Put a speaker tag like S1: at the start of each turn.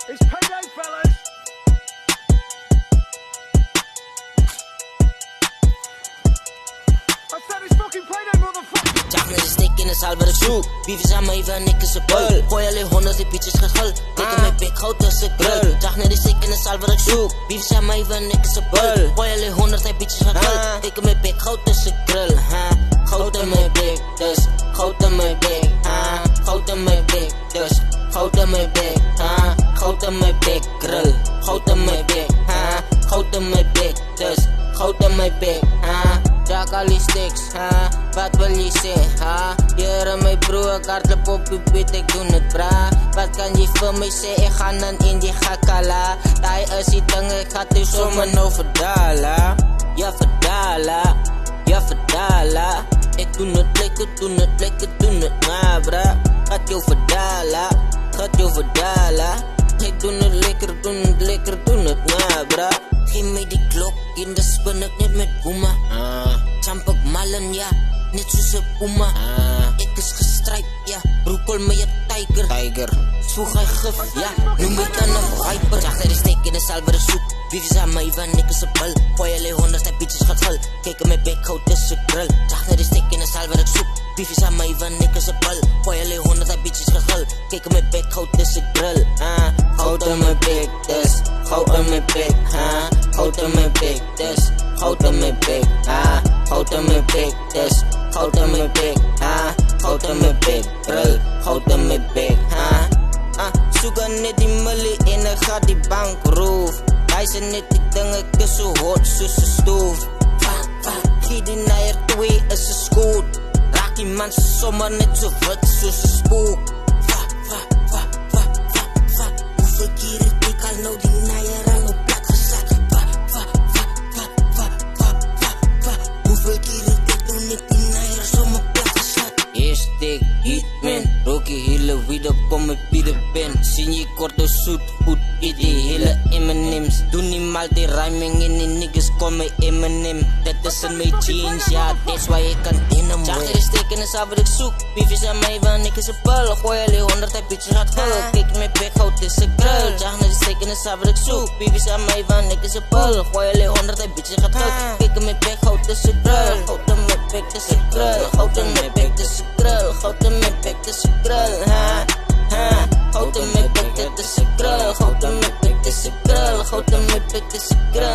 S1: It's payday, fellas! I said it's fucking payday, motherfucker!
S2: Jack met de stick in de zaal waar ik zoek. Beef is aan me even een nikke bul. Gooi alleen 100 die bitches gegul. Teken mijn bek, goud tussen krul. Jack met de stick in de zaal waar ik zoek. Beef is aan me even een nikke bul. Gooi alleen 100 die bitches gegul. Teken mijn bek, goud tussen krul. Goud in mijn bek, dus goud in mijn bek. Goud in mijn bek, dus goud in mijn bek. Goud in mijn bek, krul. Goud in mijn bek, goud in mijn bek, dus goud in mijn bek. Jack al die sticks, wat wil je zeggen? Hier mijn broer, kaartelijk op je beat, ik doe het bra. Wat kan je voor mij zeggen? Ik ga dan in die gakala. Hij is die dingen, ik ga het zomaar nou verdalen. Ja, verdalen, ja, verdalen. Ik doe het lekker, doe het lekker, doe het na, bra. Gaat jou verdalen, gaat jou verdalen. Ik doe het lekker, doe het lekker, doe het na, bra. Geef mij die klok in de spin ik net met boema. Champ ik malen, ja, net zoals een boema. Ik is gestrijd, ja, broekel me je tiger. Spoeg hij gif, ja, noem me dan een viper. Jacht hij de steek in de zaal waar ik zoek. Beef is aan mij van ik is een bul. Gooi alleen 100 die bitches gaat gul. Kijk in mijn bek, goud tussen krul. Jacht hij de steek in de zaal waar ik zoek. Beef is aan mij van ik is een bul. Gooi alleen 100 die bitches gaat gul. Kijk in mijn bek, goud tussen krul. Goud in mijn bek, dus goud in mijn bek, goud in mijn bek, dus goud in mijn bek, goud in mijn bek, dus goud in mijn bek, goud in mijn bek, krul, goud in mijn bek, zoeken net die mullie en dan gaat die bank roof. Hij zijn net die dingen, ik is zo hot soos een stoof. Gie die naar 2 is een scoot. Raak die man sommer net zo wit soos een spook. Hoeveel keer het ik al nou die naaier aan op plek gezet. Hoeveel keer het ik nou net die naaier op mijn plek gezet. Eerst ik hitman, rook je hele wiede, kom met Pieter Ben. Zie je korte zoet, goed, eet die hele M&M's. Doe niet mal die rhyming en die niggas kom met Eminem. Dat is in mijn jeans, ja, that's why ik kan denim wear. Jacht er is steken en samen wat ik zoek. Beef is aan mij, want ik is een pul. Gooi alleen 100 die bitches gaat gul. Kijk in mijn bek, houd is een krul. Jacht er is steken en samen wat ik zoek. Beef is aan mij, want ik is een pul. Gooi alleen 100 die bitches gaat gul. Kijk in mijn bek, houd is een krul. Goud in mijn bek, is een krul. Goud in mijn bek, is een krul. Goud in mijn bek, is een krul. Goud in mijn bek, dit is een krul. Goud in mijn bek, is een krul. Goud in mijn bek, is een krul.